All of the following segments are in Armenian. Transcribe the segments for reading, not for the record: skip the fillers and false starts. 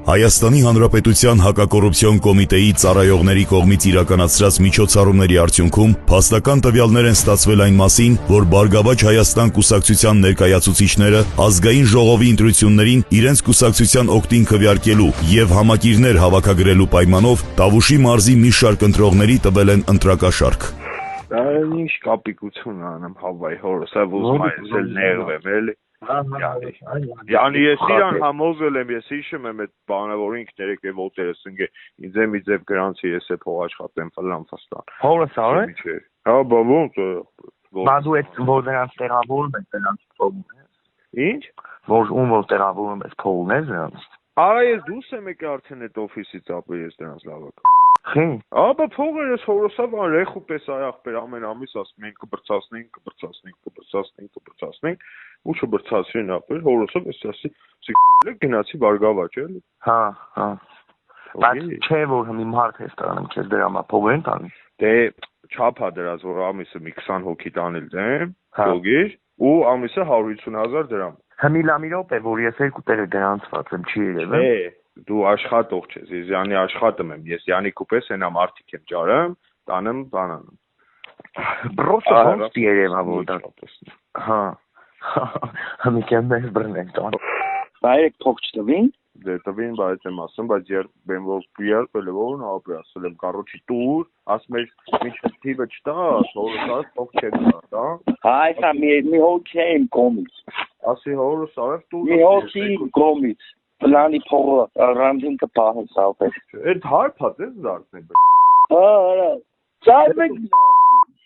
Հայաստանի Հանրապետության հակակոռուպցիոն կոմիտեի ծառայողների կողմից իրականացրած միջոցառումների արդյունքում փաստական տվյալներ են ստացվել այն մասին, որ Բարգավաճ Հայաստան կուսակցության ներկայացուցիչները ազգային ժողովի ընտրություններին իրենց կուսակցության օգտին քվեարկելու եւ համակիրներ հավաքագրելու պայմանով Տավուշի մարզի մի շարք ընտրողների տվել են ընտրակաշառք։ Ինչ կապիկություն անեմ հավայ հորս, ուզում եմ ներվեմ էլի։ Yani ես իրան համոզել եմ, ես հիշում եմ այդ բանը, որ ինքն երեք ոտերս ընկե, ինձ եմ գրանցի, ես է փող աշխատեմ ֆլան ֆաստան։ Հորս արե։ Հա, բա ոնց է։ Բա դու այդ որ նրանց տեղավորում ես նրանց փողն ես։ Ինչ։ Որ տեղավորում ես փողն ես նրանց։ Արա ես դուրս եմ եկել արդեն այդ օֆիսից ապա ես դրանց լավակ։ Խի։ Աբա փողը ես հորոսավ արեխու պես այախբեր ամեն ամիս ասում են կբրցացնենք, ու չբրցացրին ապեր, հորոսով ես ասի, սիկլը գնացի Բարգավաճ էլի։ Հա։ Բայց չէ որ հիմա մարդ է ստանում, քեզ դրամա փող են տալի։ Դե չափա դրած որ ամիսը մի 20 հոգի տանել դեմ, փողիր, ու ամիսը 150,000 դրամ։ Հմիլամիրոպ է, որ ես երկու տեղը գրանցված եմ, չի երևը։ Դու աշխատող ես, ես յանի աշխատում եմ, ես յանի կուպես ենա մարդիկ եմ ճարեմ, տանեմ, բանանում։ Պրոստը ոնց երևա որ դա։ Հա։ Համիկեն մեզ բրնեն տան։ Բայեք փող չտվին։ Դե տվին, բայց եմ ասում, բայց երբ որ պրիարվել է որն ապրի ասել եմ կարոչի տուր, ասում էր մինչև թիվը չտա, հորս փող չեմ տա։ Հայ, սա մի հոգի եմ կոմից։ Ասի հորս արև տուր։ Մի հոգի կոմից։ Պլանի փողը ռանդին կպահեն սալպես։ Այդ հարփած ես դարձնի։ Հա, ծայմեք։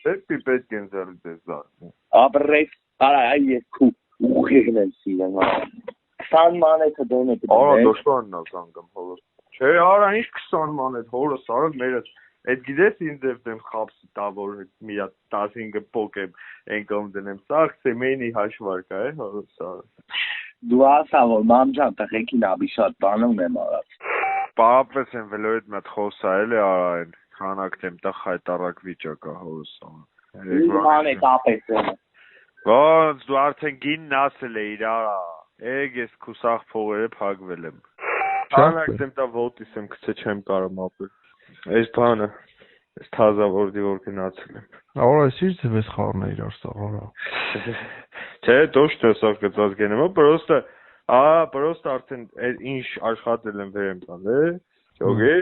Դեպի պետք են զարդես դարձնի։ Ապրես, արա այս քու ուղիղն են սիրան։ 20 մանեթը դեն է։ Արա դոշտանն է զանգում հորս։ Չէ, արա ինչ 20 մանեթ հորս արավ մերս։ Այդ գիտես ինձ դեմ խապսի տա որ մի 15 փոք եմ ենկոմ դնեմ սախ սեմենի հաշվարկ է հորս արավ։ Դու ասա որ մամջան տղեկին աբի շատ բան ունեմ արած։ Պապես են վելո այդ մատ խոսա էլի արային քանակտեմ տա խայտարակ վիճակա հորս արավ։ Ման է տապես է։ Ոնց դու արդեն գինն ասել էիր արա։ Եկ ես քուսախ փողերը փակվել եմ։ Քանակտեմ տա ոտիս եմ գցե չեմ կարող ապրել։ Այս բանը այս թազավորդի որ գնացել եմ։ Արա ինչ ձևես խառնել իրար սաղարա։ Չէ, точно սա գծած գնեմ, պրոստը արդեն ինչ աշխատել եմ վերեմ տալ, յոգի։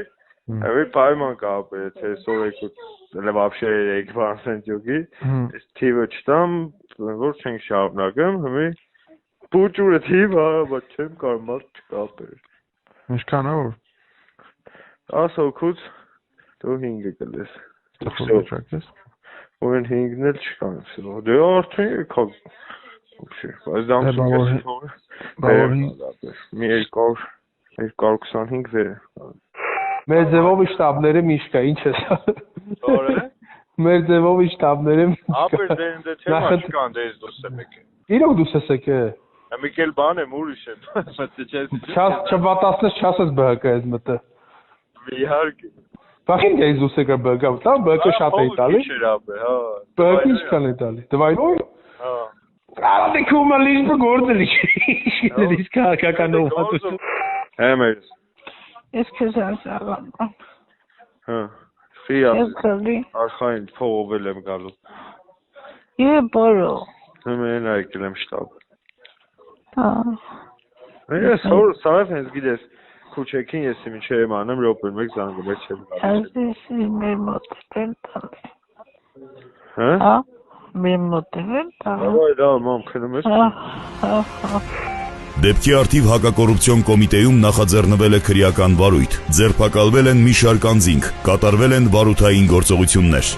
Այո, պայման կա, թե սորեկու вообще էկվանսենտ յոգի։ Այս թիվը չտամ, որ չենք շարունակեմ, հիմա Պուճուրը թիվը, բայց չեմ կարող մարդ չկապեր։ Ինչքան է որ։ 10 հոգուց դու 5 կլես։ Տխրոջակ ես։ Ուրեն 5-ն էլ չկան, всё։ Դե արդեն եկա։ Вообще, բայց դա մի 225 վեր։ Մեր ձևով շտաբները միշկա, ինչ է սա։ Որը։ Մեր ձևով շտաբները միշկա։ Ապեր դե թե մաշկան դե դուրս եմ եկել։ Իրոք դուրս ես եկել։ Միկել բան եմ ուրիշ եմ։ Չվատացնես չասես բհկ ես մտը։ Իհարկե։ Բախին գեյ դուրս եկա բհկա, դա բհկը շատ է տալի։ Հա։ Բհկը ինչքան է տալի։ Դվայնոյ։ Հա։ Արա դե կոմա լիժ բգորդելի։ Իսկ կականով հատու։ Համես։ Ես քեզ ասալամ։ Հա։ Ֆիա։ Ես քալի։ Արխային փողովել եմ գալու։ Եե բարո։ Մեն այգել եմ շտաբ։ Հա։ Ես հոր սարավ հենց գիտես քուչեքին ես ինչ եմ անում ռոպեր մեկ զանգում ես չեմ գալիս։ Այս մեր մոտ են տալի։ Հա։ Հա։ Մեր մոտ են տալի։ Այո, դա մամ քնում ես։ Հա։ Դեպքի արդիվ հակակոռուպցիոն կոմիտեում նախաձեռնվել է քրեական վարույթ, ձերբակալվել են մի շարք անձինք, կատարվել են վարութային գործողություններ։